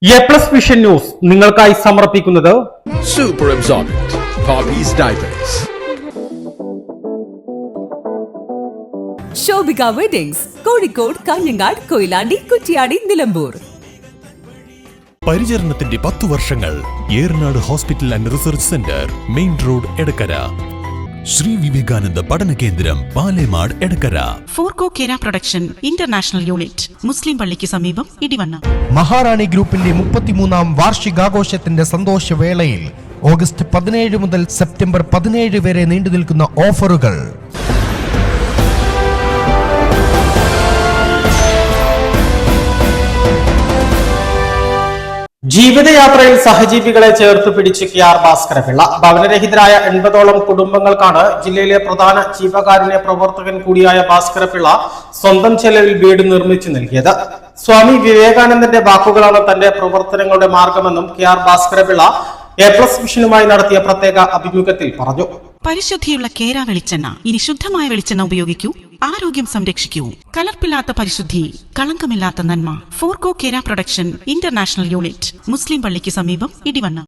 A+ vision news നിങ്ങൾക്കായി സമർപ്പിക്കുന്നത് Super Absorbent Poppy's Diapers. Shobhika weddings Kozhikode, Kanhangad, Koyilandy, Kuttiady, Nilambur. പരിചരണത്തിന്റെ 10 വർഷങ്ങൾ. Eranad hospital and research centre, main road, Edakkara. Shri Vivekananda പഠന കേന്ദ്രം, പാലേമാട്, എടക്കര. ഫോർകോ കേര പ്രൊഡക്ഷൻ ഇന്റർനാഷണൽ യൂണിറ്റ്, മുസ്ലിം പള്ളിക്ക് സമീപം, ഇടിവണ്ണ. മഹാറാണി ഗ്രൂപ്പിന്റെ 33ാം വാർഷികാഘോഷത്തിന്റെ സന്തോഷവേളയിൽ ഓഗസ്റ്റ് 17 മുതൽ സെപ്റ്റംബർ 17 വരെ നീണ്ടു നിൽക്കുന്ന ഓഫറുകൾ. ജീവിതയാത്രയിൽ സഹജീവികളെ ചേർത്ത് പിടിച്ച് KR ഭാസ്കരപിള്ള. ഭവനരഹിതരായ 80ഓളം കുടുംബങ്ങൾക്കാണ് ജില്ലയിലെ പ്രധാന ജീവകാരുണ്യ പ്രവർത്തകൻ കൂടിയായ ഭാസ്കരപിള്ള സ്വന്തം ചെലവിൽ വീട് നിർമ്മിച്ചു നൽകിയത്. സ്വാമി വിവേകാനന്ദന്റെ വാക്കുകളാണ് തന്റെ പ്രവർത്തനങ്ങളുടെ മാർഗമെന്നും KR ഭാസ്കരപിള്ള എ+ വിഷനുമായി നടത്തിയ പ്രത്യേക അഭിമുഖത്തിൽ പറഞ്ഞു. പരിശുദ്ധിയുള്ള കേര വെളിച്ചെണ്ണ. ഇനി ശുദ്ധമായ വെളിച്ചെണ്ണ ഉപയോഗിക്കൂ, ആരോഗ്യം സംരക്ഷിക്കൂ. കലർപ്പില്ലാത്ത പരിശുദ്ധി, കളങ്കമില്ലാത്ത നന്മ. ഫോർകോ കേര പ്രൊഡക്ഷൻ ഇന്റർനാഷണൽ യൂണിറ്റ്, മുസ്ലിം പള്ളിക്ക് സമീപം, ഇടിവണ്ണ.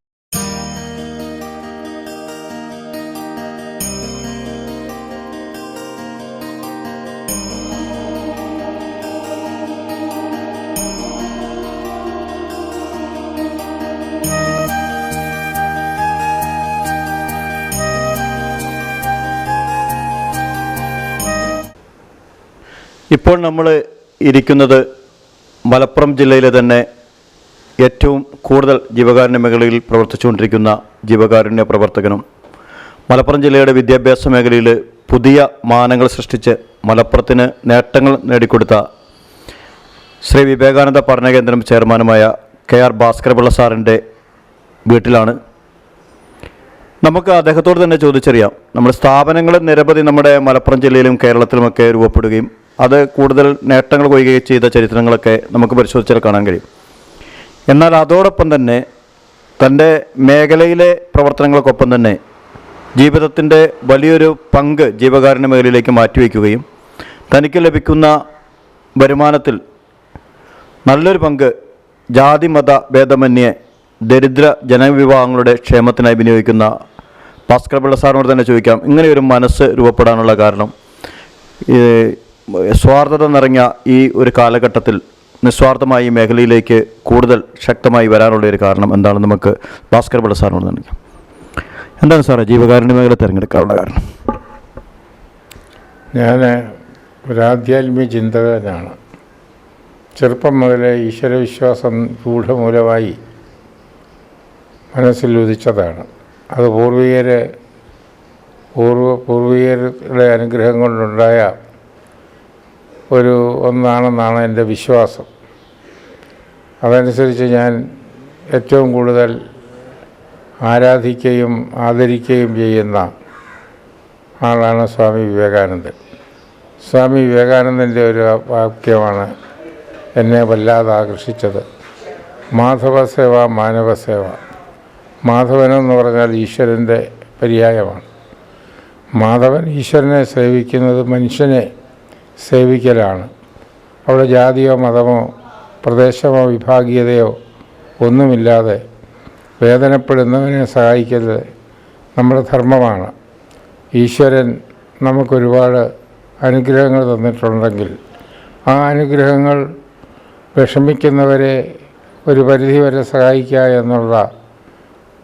ഇപ്പോൾ നമ്മൾ ഇരിക്കുന്നത് മലപ്പുറം ജില്ലയിലെ തന്നെ ഏറ്റവും കൂടുതൽ ജീവകാരുണ്യ മേഖലയിൽ പ്രവർത്തിച്ചുകൊണ്ടിരിക്കുന്ന ജീവകാരുണ്യ പ്രവർത്തകനും മലപ്പുറം ജില്ലയുടെ വിദ്യാഭ്യാസ മേഖലയിൽ പുതിയ മാനങ്ങൾ സൃഷ്ടിച്ച് മലപ്പുറത്തിന് നേട്ടങ്ങൾ നേടിക്കൊടുത്ത ശ്രീ വിവേകാനന്ദ പഠനകേന്ദ്രം ചെയർമാനുമായ KR ഭാസ്കരപിള്ള സാറിൻ്റെ വീട്ടിലാണ്. നമുക്ക് അദ്ദേഹത്തോട് തന്നെ ചോദിച്ചറിയാം. നമ്മുടെ സ്ഥാപനങ്ങൾ നിരവധി നമ്മുടെ മലപ്പുറം ജില്ലയിലും കേരളത്തിലുമൊക്കെ രൂപപ്പെടുകയും അത് കൂടുതൽ നേട്ടങ്ങൾ കൊയ്യുകയും ചെയ്ത ചരിത്രങ്ങളൊക്കെ നമുക്ക് പരിശോധിച്ചാൽ കാണാൻ കഴിയും. എന്നാൽ അതോടൊപ്പം തന്നെ തൻ്റെ മേഖലയിലെ പ്രവർത്തനങ്ങൾക്കൊപ്പം തന്നെ ജീവിതത്തിൻ്റെ വലിയൊരു പങ്ക് ജീവകാരുണ്യ മേഖലയിലേക്ക് മാറ്റിവെക്കുകയും തനിക്ക് ലഭിക്കുന്ന വരുമാനത്തിൽ നല്ലൊരു പങ്ക് ജാതി മത ഭേദമന്യേ ദരിദ്ര ജനവിഭാഗങ്ങളുടെ ക്ഷേമത്തിനായി വിനിയോഗിക്കുന്ന ഭാസ്കരപിള്ള സാറിനോട് തന്നെ ചോദിക്കാം, ഇങ്ങനെയൊരു മനസ്സ് രൂപപ്പെടാനുള്ള കാരണം, സ്വാർത്ഥത നിറഞ്ഞ ഈ ഒരു കാലഘട്ടത്തിൽ നിസ്വാർത്ഥമായി ഈ മേഖലയിലേക്ക് കൂടുതൽ ശക്തമായി വരാനുള്ള ഒരു കാരണം എന്താണെന്ന് നമുക്ക് ഭാസ്കരപിള്ള സാറിനോട് തന്നെ. എന്താണ് സാറേ ജീവകാരുണ്യ മേഖല തിരഞ്ഞെടുക്കാനുള്ള കാരണം? ഞാൻ ഒരു ആധ്യാത്മിക ചിന്തകനാണ്. ചെറുപ്പം മുതലേ ഈശ്വരവിശ്വാസം രൂഢമൂലമായി മനസ്സിൽ ഉദിച്ചതാണ്. അത് പൂർവികരുടെ അനുഗ്രഹം കൊണ്ടുണ്ടായ ഒന്നാണെന്നാണ് എൻ്റെ വിശ്വാസം. അതനുസരിച്ച് ഞാൻ ഏറ്റവും കൂടുതൽ ആരാധിക്കുകയും ആദരിക്കുകയും ചെയ്യുന്ന ആളാണ് സ്വാമി വിവേകാനന്ദൻ. സ്വാമി വിവേകാനന്ദൻ്റെ ഒരു വാക്യമാണ് എന്നെ വല്ലാതെ ആകർഷിച്ചത്. മാധവസേവ മാനവസേവ. മാധവനെന്ന് പറഞ്ഞാൽ ഈശ്വരൻ്റെ പര്യായമാണ്. മാധവൻ ഈശ്വരനെ സേവിക്കുന്നത് മനുഷ്യനെ സേവിക്കലാണ്. അവിടെ ജാതിയോ മതമോ പ്രദേശമോ വിഭാഗീയതയോ ഒന്നുമില്ലാതെ വേദനപ്പെടുന്നവനെ സഹായിക്കൽ നമ്മുടെ ധർമ്മമാണ്. ഈശ്വരൻ നമുക്കൊരുപാട് അനുഗ്രഹങ്ങൾ തന്നിട്ടുണ്ടെങ്കിൽ ആ അനുഗ്രഹങ്ങൾ വിഷമിക്കുന്നവരെ ഒരു പരിധിവരെ സഹായിക്കുക എന്നുള്ള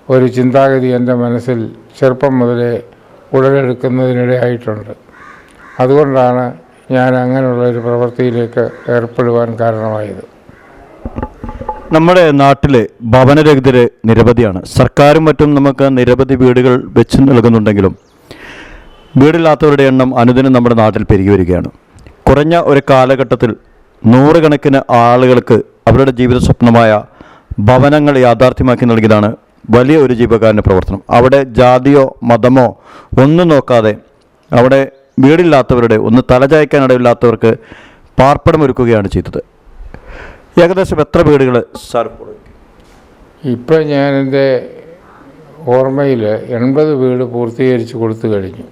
ഒരു ചിന്താഗതി എൻ്റെ മനസ്സിൽ ചെറുപ്പം മുതലേ ഉടലെടുക്കുന്നതിനിടയായിട്ടുണ്ട്. അതുകൊണ്ടാണ് ഞാൻ അങ്ങനെയുള്ളൊരു പ്രവൃത്തിയിലേക്ക് ഏർപ്പെടുവാൻ കാരണമായത്. നമ്മുടെ നാട്ടിൽ ഭവനരഹിതർ നിരവധിയാണ്. സർക്കാരും മറ്റും നമുക്ക് നിരവധി വീടുകൾ വെച്ച് നൽകുന്നുണ്ടെങ്കിലും വീടില്ലാത്തവരുടെ എണ്ണം അനുദിനം നമ്മുടെ നാട്ടിൽ പെരുകി വരികയാണ്. കുറഞ്ഞ ഒരു കാലഘട്ടത്തിൽ 100 കണക്കിന് ആളുകൾക്ക് അവരുടെ ജീവിത സ്വപ്നമായ ഭവനങ്ങൾ യാഥാർത്ഥ്യമാക്കി നൽകിയതാണ് വലിയ ഒരു ജീവകാരുണ്യ പ്രവർത്തനം. അവിടെ ജാതിയോ മതമോ ഒന്നും നോക്കാതെ അവിടെ വീടില്ലാത്തവരുടെ ഒന്ന് തലചായ്ക്കാനിടയില്ലാത്തവർക്ക് പാർപ്പിടമൊരുക്കുകയാണ് ചെയ്തത്. ഏകദേശം എത്ര വീടുകൾ സാർ? ഇപ്പം ഞാൻ എൻ്റെ ഓർമ്മയിൽ 80 വീട് പൂർത്തീകരിച്ച് കൊടുത്തു കഴിഞ്ഞു.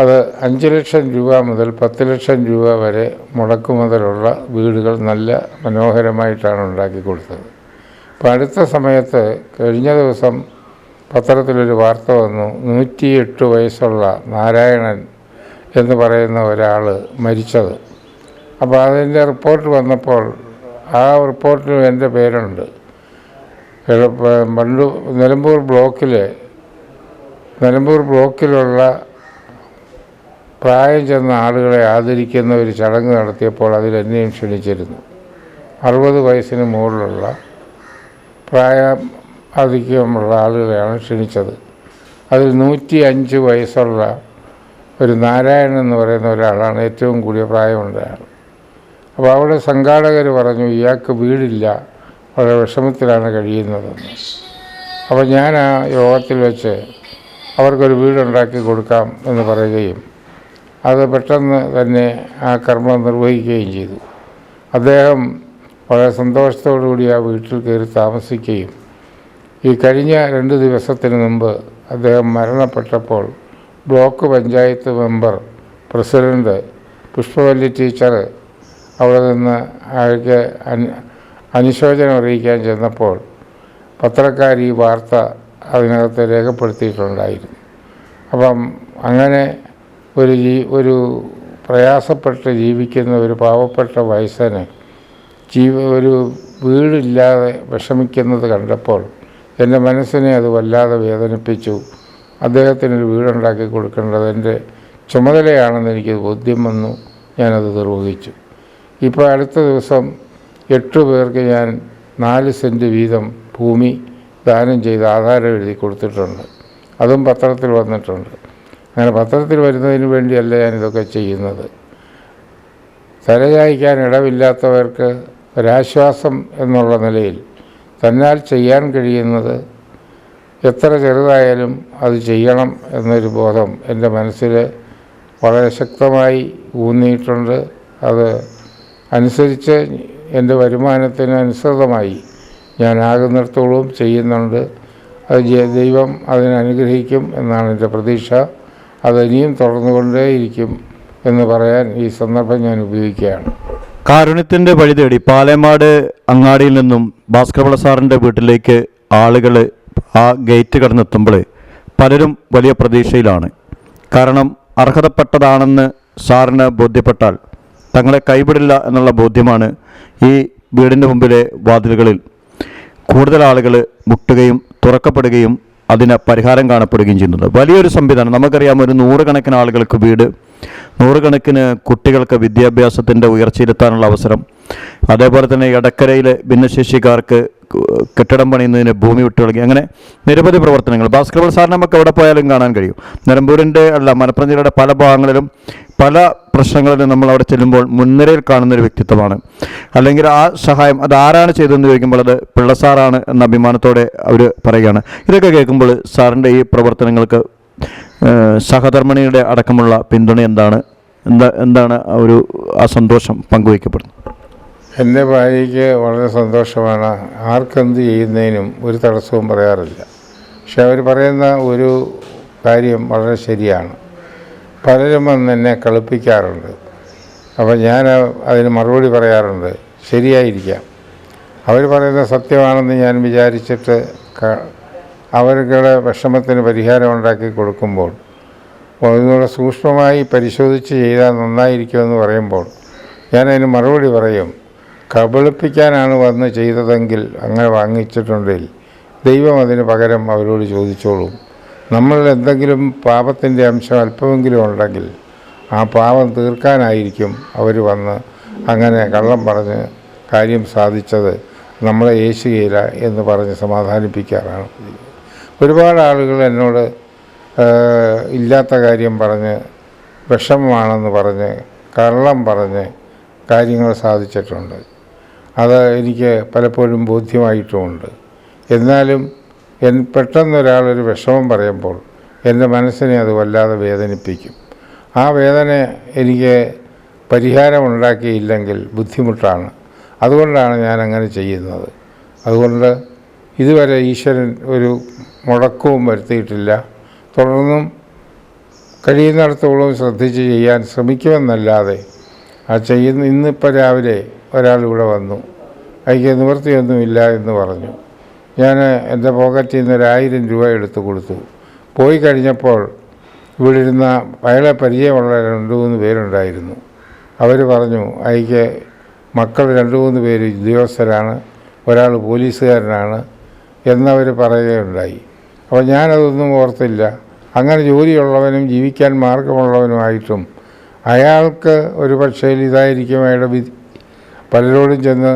അത് 5 ലക്ഷം രൂപ മുതൽ 10 ലക്ഷം രൂപ വരെ മുടക്കുമുതലുള്ള വീടുകൾ നല്ല മനോഹരമായിട്ടാണ് ഉണ്ടാക്കി കൊടുത്തത്. അപ്പോൾ അടുത്ത സമയത്ത് കഴിഞ്ഞ ദിവസം പത്രത്തിലൊരു വാർത്ത വന്നു, 108 വയസ്സുള്ള നാരായണൻ എന്ന് പറയുന്ന ഒരാൾ മരിച്ചത്. അപ്പോൾ അതിൻ്റെ റിപ്പോർട്ട് വന്നപ്പോൾ ആ റിപ്പോർട്ടിൽ എൻ്റെ പേരുണ്ട്. നിലമ്പൂർ ബ്ലോക്കിലുള്ള പ്രായം ചെന്ന ആളുകളെ ആദരിക്കുന്ന ഒരു ചടങ്ങ് നടത്തിയപ്പോൾ അതിൽ എന്നെയും ക്ഷണിച്ചിരുന്നു. 60 വയസ്സിന് മുകളിലുള്ള പ്രായം അധികമുള്ള ആളുകളെയാണ് ക്ഷണിച്ചത്. അതിൽ 105 വയസ്സുള്ള ഒരു നാരായണൻ എന്ന് പറയുന്ന ഒരാളാണ് ഏറ്റവും കൂടിയ പ്രായമുള്ള ആൾ. അപ്പോൾ അവിടെ സംഘാടകർ പറഞ്ഞു ഇയാൾക്ക് വീടില്ല, വളരെ വിഷമത്തിലാണ് കഴിയുന്നതെന്ന്. അപ്പോൾ ഞാൻ ആ യോഗത്തിൽ വെച്ച് അവർക്കൊരു വീടുണ്ടാക്കി കൊടുക്കാം എന്ന് പറയുകയും അത് പെട്ടെന്ന് തന്നെ ആ കർമ്മം നിർവഹിക്കുകയും ചെയ്തു. അദ്ദേഹം വളരെ സന്തോഷത്തോടുകൂടി ആ വീട്ടിൽ കയറി താമസിക്കുകയും ഈ കഴിഞ്ഞ 2 ദിവസത്തിന് മുമ്പ് അദ്ദേഹം മരണപ്പെട്ടപ്പോൾ block panchayat member president Pushpavalli teacher അവിടെ നിന്ന് അയാൾക്ക് അനുശോചനം അറിയിക്കാൻ ചെന്നപ്പോൾ പത്രക്കാർ ഈ വാർത്ത അതിനകത്ത് രേഖപ്പെടുത്തിയിട്ടുണ്ടായിരുന്നു. അപ്പം അങ്ങനെ ഒരു പ്രയാസപ്പെട്ട് ജീവിക്കുന്ന ഒരു പാവപ്പെട്ട വയസ്സന് ഒരു വീടില്ലാതെ വിഷമിക്കുന്നത് കണ്ടപ്പോൾ എൻ്റെ മനസ്സിനെ അത് വല്ലാതെ വേദനിപ്പിച്ചു. അദ്ദേഹത്തിനൊരു വീടുണ്ടാക്കി കൊടുക്കേണ്ടത് എൻ്റെ ചുമതലയാണെന്ന് എനിക്ക് ബോധ്യം വന്നു. ഞാനത് നിർവഹിച്ചു. ഇപ്പോൾ അടുത്ത ദിവസം 8 പേർക്ക് ഞാൻ 4 സെൻറ്റ് വീതം ഭൂമി ദാനം ചെയ്ത് ആധാരം എഴുതി കൊടുത്തിട്ടുണ്ട്. അതും പത്രത്തിൽ വന്നിട്ടുണ്ട്. അങ്ങനെ പത്രത്തിൽ വരുന്നതിന് വേണ്ടിയല്ല ഞാനിതൊക്കെ ചെയ്യുന്നത്. തലചായ്ക്കാൻ ഇടമില്ലാത്തവർക്ക് ഒരാശ്വാസം എന്നുള്ള നിലയിൽ തന്നാൽ ചെയ്യാൻ കഴിയുന്നത് എത്ര ചെറുതായാലും അത് ചെയ്യണം എന്നൊരു ബോധം എൻ്റെ മനസ്സിൽ വളരെ ശക്തമായി ഊന്നിയിട്ടുണ്ട്. അത് അനുസരിച്ച് എൻ്റെ വരുമാനത്തിന് അനുസൃതമായി ഞാൻ ആകുന്നിടത്തോളം ചെയ്യുന്നുണ്ട്. അത് ദൈവം അതിനനുഗ്രഹിക്കും എന്നാണ് എൻ്റെ പ്രതീക്ഷ. അതിനിയും തുടർന്നുകൊണ്ടേയിരിക്കും എന്ന് പറയാൻ ഈ സന്ദർഭം ഞാൻ ഉപയോഗിക്കുകയാണ്. കാരുണ്യത്തിൻ്റെ വഴി തേടി പാലേമാട് അങ്ങാടിയിൽ നിന്നും ഭാസ്കരപിള്ള സാറിൻ്റെ വീട്ടിലേക്ക് ആളുകൾ ആ ഗേറ്റ് കടന്നെത്തുമ്പോൾ പലരും വലിയ പ്രതീക്ഷയിലാണ്. കാരണം അർഹതപ്പെട്ടതാണെന്ന് സാറിന് ബോധ്യപ്പെട്ടാൽ തങ്ങളെ കൈവിടില്ല എന്നുള്ള ബോധ്യമാണ് ഈ വീടിൻ്റെ മുമ്പിലെ വാതിലുകളിൽ കൂടുതൽ ആളുകൾ മുട്ടുകയും തുറക്കപ്പെടുകയും അതിന് പരിഹാരം കാണപ്പെടുകയും ചെയ്യുന്നത്. വലിയൊരു സംവിധാനം. നമുക്കറിയാം, ഒരു 100 കണക്കിന് ആളുകൾക്ക് വീട്, 100 കണക്കിന് കുട്ടികൾക്ക് വിദ്യാഭ്യാസത്തിൻ്റെ ഉയർച്ചയിലെത്താനുള്ള അവസരം, അതേപോലെ തന്നെ എടക്കരയിലെ ഭിന്നശേഷിക്കാർക്ക് കെട്ടിടം പണിയുന്നതിന് ഭൂമി വിട്ടു നൽകി, അങ്ങനെ നിരവധി പ്രവർത്തനങ്ങൾ ഭാസ്കരപിള്ള സാറിന് നമുക്ക് എവിടെ പോയാലും കാണാൻ കഴിയും. നിലമ്പൂരിൻ്റെ മലപ്പുറം ജില്ലയുടെ പല ഭാഗങ്ങളിലും പല പ്രശ്നങ്ങളിലും നമ്മൾ അവിടെ ചെല്ലുമ്പോൾ മുൻനിരയിൽ കാണുന്നൊരു വ്യക്തിത്വമാണ്. അല്ലെങ്കിൽ ആ സഹായം അത് ആരാണ് ചെയ്തതെന്ന് ചോദിക്കുമ്പോൾ അത് പിള്ള സാറാണ് എന്ന അഭിമാനത്തോടെ അവർ പറയുകയാണ്. ഇതൊക്കെ കേൾക്കുമ്പോൾ സാറിൻ്റെ ഈ പ്രവർത്തനങ്ങൾക്ക് സഹധർമ്മിണിയുടെ അടക്കമുള്ള പിന്തുണ എന്താണ് ആ സന്തോഷം പങ്കുവയ്ക്കപ്പെടുന്നത്? എൻ്റെ ഭാര്യയ്ക്ക് വളരെ സന്തോഷമാണ്. ആർക്കെന്ത് ചെയ്യുന്നതിനും ഒരു തടസ്സവും പറയാറില്ല. പക്ഷെ അവർ പറയുന്ന ഒരു കാര്യം വളരെ ശരിയാണ്. പലരും വന്ന് എന്നെ കളിപ്പിക്കാറുണ്ട്. അപ്പോൾ ഞാൻ അതിന് മറുപടി പറയാറുണ്ട്, ശരിയായിരിക്കാം, അവർ പറയുന്ന സത്യമാണെന്ന് ഞാൻ വിചാരിച്ചിട്ട് അവരുടെ വിഷമത്തിന് പരിഹാരം ഉണ്ടാക്കി കൊടുക്കുമ്പോൾ ഒന്നുകൂടെ സൂക്ഷ്മമായി പരിശോധിച്ച് ചെയ്താൽ നന്നായിരിക്കുമെന്ന് പറയുമ്പോൾ ഞാനതിന് മറുപടി പറയും, കബളിപ്പിക്കാനാണ് വന്ന് ചെയ്തതെങ്കിൽ അങ്ങനെ വാങ്ങിച്ചിട്ടുണ്ടെങ്കിൽ ദൈവം അതിന് പകരം അവരോട് ചോദിച്ചോളും. നമ്മളിൽ എന്തെങ്കിലും പാപത്തിൻ്റെ അംശം അല്പമെങ്കിലും ഉണ്ടെങ്കിൽ ആ പാപം തീർക്കാനായിരിക്കും അവർ വന്ന് അങ്ങനെ കള്ളം പറഞ്ഞ് കാര്യം സാധിച്ചത്, നമ്മളെ യേശുകയില്ല എന്ന് പറഞ്ഞ് സമാധാനിപ്പിക്കാറാണ്. ഒരുപാട് ആളുകൾ എന്നോട് ഇല്ലാത്ത കാര്യം പറഞ്ഞ് വിഷമമാണെന്ന് പറഞ്ഞ് കള്ളം പറഞ്ഞ് കാര്യങ്ങൾ സാധിച്ചിട്ടുണ്ട്. അത് എനിക്ക് പലപ്പോഴും ബോധ്യമായിട്ടുമുണ്ട്. എന്നാലും പെട്ടെന്നൊരാളൊരു വിഷമം പറയുമ്പോൾ എൻ്റെ മനസ്സിനെ അത് വല്ലാതെ വേദനിപ്പിക്കും. ആ വേദന എനിക്ക് പരിഹാരമുണ്ടാക്കിയില്ലെങ്കിൽ ബുദ്ധിമുട്ടാണ്. അതുകൊണ്ടാണ് ഞാൻ അങ്ങനെ ചെയ്യുന്നത്. അതുകൊണ്ട് ഇതുവരെ ഈശ്വരൻ ഒരു മുടക്കവും വരുത്തിയിട്ടില്ല. തുടർന്നും കഴിയുന്നിടത്തോളം ശ്രദ്ധിച്ച് ചെയ്യാൻ ശ്രമിക്കുമെന്നല്ലാതെ ഇന്നിപ്പോൾ രാവിലെ ഒരാളിവിടെ വന്നു, അതിക്ക് നിവൃത്തിയൊന്നുമില്ല എന്ന് പറഞ്ഞു. ഞാൻ എൻ്റെ പോക്കറ്റിൽ നിന്ന് 1000 രൂപ എടുത്ത് കൊടുത്തു. പോയി കഴിഞ്ഞപ്പോൾ ഇവിടെ ഇരുന്ന അയാളെ പരിചയമുള്ള 2-3 പേരുണ്ടായിരുന്നു. അവർ പറഞ്ഞു അയക്ക് മക്കൾ 2-3 പേര് ഉദ്യോഗസ്ഥരാണ്, ഒരാൾ പോലീസുകാരനാണ് എന്നവർ പറയുകയുണ്ടായി. അപ്പോൾ ഞാനതൊന്നും ഓർത്തില്ല. അങ്ങനെ ജോലിയുള്ളവനും ജീവിക്കാൻ മാർഗമുള്ളവനുമായിട്ടും അയാൾക്ക് ഒരു പക്ഷേ ഇതായിരിക്കും അയാളുടെ വിധി. പലരോടും ചെന്ന്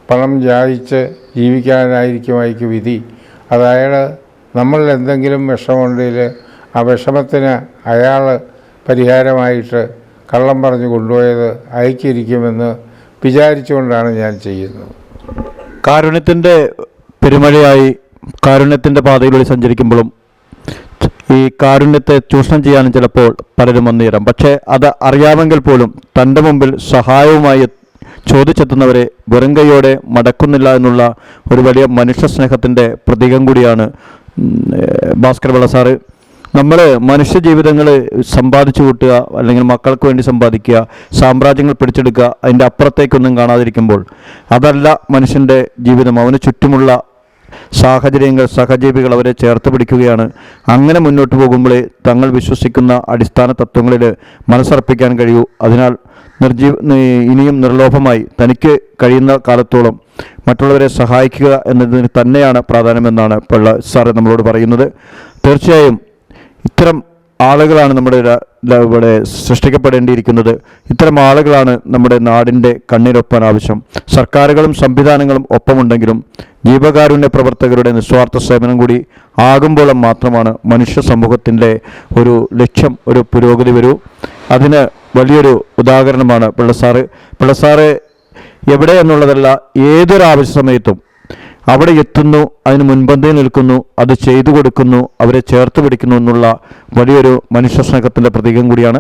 പണം യാചിച്ച് ജീവിക്കാനായിരിക്കും അയാൾക്ക് വിധി. അത് അയാൾ നമ്മളിൽ എന്തെങ്കിലും വിഷമമുണ്ടെങ്കിൽ ആ വിഷമത്തിന് അയാൾ പരിഹാരമായിട്ട് കള്ളം പറഞ്ഞു കൊണ്ടുപോയത് അയക്കിരിക്കുമെന്ന് വിചാരിച്ചുകൊണ്ടാണ് ഞാൻ ചെയ്യുന്നത്. കാരുണ്യത്തിൻ്റെ പെരുമഴയായി കാരുണ്യത്തിൻ്റെ പാതയിലൂടെ സഞ്ചരിക്കുമ്പോഴും ഈ കാരുണ്യത്തെ ചൂഷണം ചെയ്യാനും ചിലപ്പോൾ പലരും വന്നുതരാം. പക്ഷേ അത് അറിയാമെങ്കിൽ പോലും തൻ്റെ മുമ്പിൽ സഹായവുമായി ചോദിച്ചെത്തുന്നവരെ വെറും കൈയോടെ മടക്കുന്നില്ല എന്നുള്ള ഒരു വലിയ മനുഷ്യ സ്നേഹത്തിൻ്റെ പ്രതീകം കൂടിയാണ് ഭാസ്കർ പിള്ള സാറ്. നമ്മൾ മനുഷ്യ ജീവിതങ്ങൾ സമ്പാദിച്ചു കൂട്ടുക, അല്ലെങ്കിൽ മക്കൾക്ക് വേണ്ടി സമ്പാദിക്കുക, സാമ്രാജ്യങ്ങൾ പിടിച്ചെടുക്കുക, അതിൻ്റെ അപ്പുറത്തേക്കൊന്നും കാണാതിരിക്കുമ്പോൾ അതല്ല മനുഷ്യൻ്റെ ജീവിതം. അവന് ചുറ്റുമുള്ള സാഹചര്യങ്ങൾ, സഹജീവികൾ അവരെ ചേർത്ത് പിടിക്കുകയാണ്. അങ്ങനെ മുന്നോട്ട് പോകുമ്പോഴേ തങ്ങൾ വിശ്വസിക്കുന്ന അടിസ്ഥാന തത്വങ്ങളിൽ മനസ്സർപ്പിക്കാൻ കഴിയൂ. അതിനാൽ ഇനിയും നിർലോഭമായി തനിക്ക് കഴിയുന്ന കാലത്തോളം മറ്റുള്ളവരെ സഹായിക്കുക എന്നതിന് തന്നെയാണ് പ്രാധാന്യമെന്നാണ് പിള്ള സാറ് നമ്മളോട് പറയുന്നത്. തീർച്ചയായും ഇത്തരം ആളുകളാണ് നമ്മുടെ ഇവിടെ സൃഷ്ടിക്കപ്പെടേണ്ടിയിരിക്കുന്നത്. ഇത്തരം ആളുകളാണ് നമ്മുടെ നാടിൻ്റെ കണ്ണിരൊപ്പാൻ ആവശ്യം. സർക്കാരുകളും സംവിധാനങ്ങളും ഒപ്പമുണ്ടെങ്കിലും ജീവകാരുണ്യ പ്രവർത്തകരുടെ നിസ്വാർത്ഥ സേവനം കൂടി ആകുമ്പോൾ മാത്രമാണ് മനുഷ്യ സമൂഹത്തിൻ്റെ ഒരു ലക്ഷ്യം, ഒരു പുരോഗതി വരൂ. അതിന് വലിയൊരു ഉദാഹരണമാണ് പിള്ളസാറ്. പിള്ളസാറ് എവിടെ എന്നുള്ളതല്ല, ഏതൊരാവശ്യ സമയത്തും അവിടെ എത്തുന്നു, അതിന് മുൻപന്തിയിൽ നിൽക്കുന്നു, അത് ചെയ്തു കൊടുക്കുന്നു, അവരെ ചേർത്ത് പിടിക്കുന്നു എന്നുള്ള വലിയൊരു മനുഷ്യ സ്നേഹത്തിൻ്റെ പ്രതീകം കൂടിയാണ്.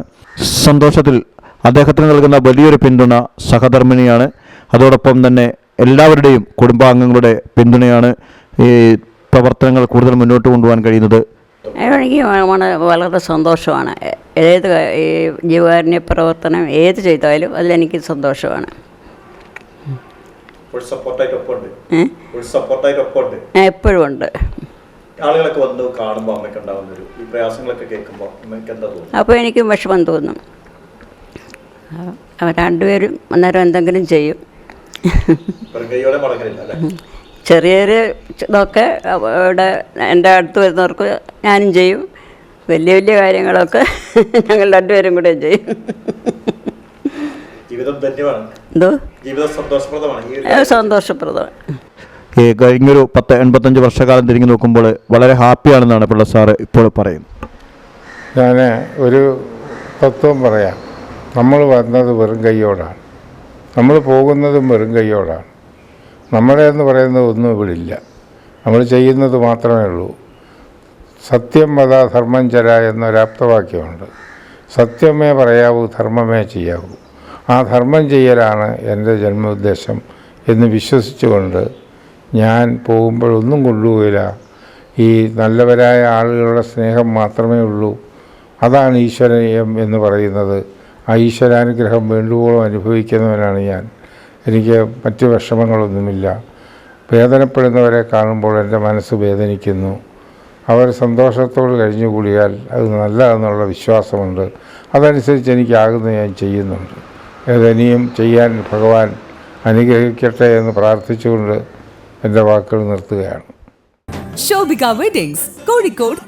സന്തോഷത്തിൽ അദ്ദേഹത്തിന് നൽകുന്ന വലിയൊരു പിന്തുണ സഹധർമ്മിണിയാണ്. അതോടൊപ്പം തന്നെ എല്ലാവരുടെയും കുടുംബാംഗങ്ങളുടെ പിന്തുണയാണ് ഈ പ്രവർത്തനങ്ങൾ കൂടുതൽ മുന്നോട്ട് കൊണ്ടുപോകാൻ കഴിയുന്നത്. എനിക്ക് വളരെ സന്തോഷമാണ്. ഏത് ഈ ജീവകാരുണ്യ പ്രവർത്തനം ഏത് ചെയ്താലും അതിലെനിക്ക് സന്തോഷമാണ്. എപ്പോഴും ഉണ്ട്. ആളുകളൊക്കെ വന്ന് കാണുമ്പോൾ അമ്മയ്ക്ക് ഉണ്ടാകുന്ന ഈ പ്രയാസങ്ങളൊക്കെ കേൾക്കുമ്പോൾ അമ്മയ്ക്ക് എന്താ തോന്നുന്നു? അപ്പോൾ എനിക്കും വിഷമം തോന്നും. അവർ രണ്ടുപേരും അന്നേരം എന്തെങ്കിലും ചെയ്യും. ചെറിയ ചെറിയ ഇതൊക്കെ ഇവിടെ എൻ്റെ അടുത്ത് വരുന്നവർക്ക് ഞാനും ചെയ്യും. വലിയ വലിയ കാര്യങ്ങളൊക്കെ ഞങ്ങൾ രണ്ടുപേരും കൂടെ ചെയ്യും. എന്തോ സന്തോഷപ്രദമാണ്. കഴിഞ്ഞൊരു 85 വർഷക്കാലം തിരിഞ്ഞു നോക്കുമ്പോൾ വളരെ ഹാപ്പിയാണെന്നാണ് പിള്ള സാറ് ഇപ്പോൾ പറയുന്നത്. ഞാൻ ഒരു തത്വം പറയാം. നമ്മൾ വന്നത് വെറും കൈയോടാണ്, നമ്മൾ പോകുന്നതും വെറും കൈയോടാണ്. നമ്മുടെ എന്ന് പറയുന്നത് ഒന്നും ഇവിടെ ഇല്ല, നമ്മൾ ചെയ്യുന്നത് മാത്രമേ ഉള്ളൂ. സത്യം വദ ധർമ്മം ചര എന്നൊരാപ്തവാക്യമുണ്ട്. സത്യമേ പറയാവൂ, ധർമ്മമേ ചെയ്യാവൂ. ആ ധർമ്മം ചെയ്യലാണ് എൻ്റെ ജന്മോദ്ദേശം എന്ന് വിശ്വസിച്ചുകൊണ്ട് ഞാൻ പോകുമ്പോഴൊന്നും കൊണ്ടുപോയില്ല. ഈ നല്ലവരായ ആളുകളുടെ സ്നേഹം മാത്രമേ ഉള്ളൂ. അതാണ് ഈശ്വരീയം എന്ന് പറയുന്നത്. ആ ഈശ്വരാനുഗ്രഹം വേണ്ടുവോളം അനുഭവിക്കുന്നവനാണ് ഞാൻ. എനിക്ക് മറ്റ് വിഷമങ്ങളൊന്നുമില്ല. വേദനപ്പെടുന്നവരെ കാണുമ്പോൾ എൻ്റെ മനസ്സ് വേദനിക്കുന്നു. അവർ സന്തോഷത്തോട് കഴിഞ്ഞുകൂടിയാൽ അത് നല്ലതെന്നുള്ള വിശ്വാസമുണ്ട്. അതനുസരിച്ച് എനിക്കാകുന്നത് ഞാൻ ചെയ്യുന്നുണ്ട്. ഏതനിയും ചെയ്യാൻ ഭഗവാൻ അനുഗ്രഹിക്കട്ടെ എന്ന് പ്രാർത്ഥിച്ചുകൊണ്ട് എൻ്റെ വാക്കുകൾ നിർത്തുകയാണ്. ശോഭിക വെഡിങ്സ്, കോഴിക്കോട്.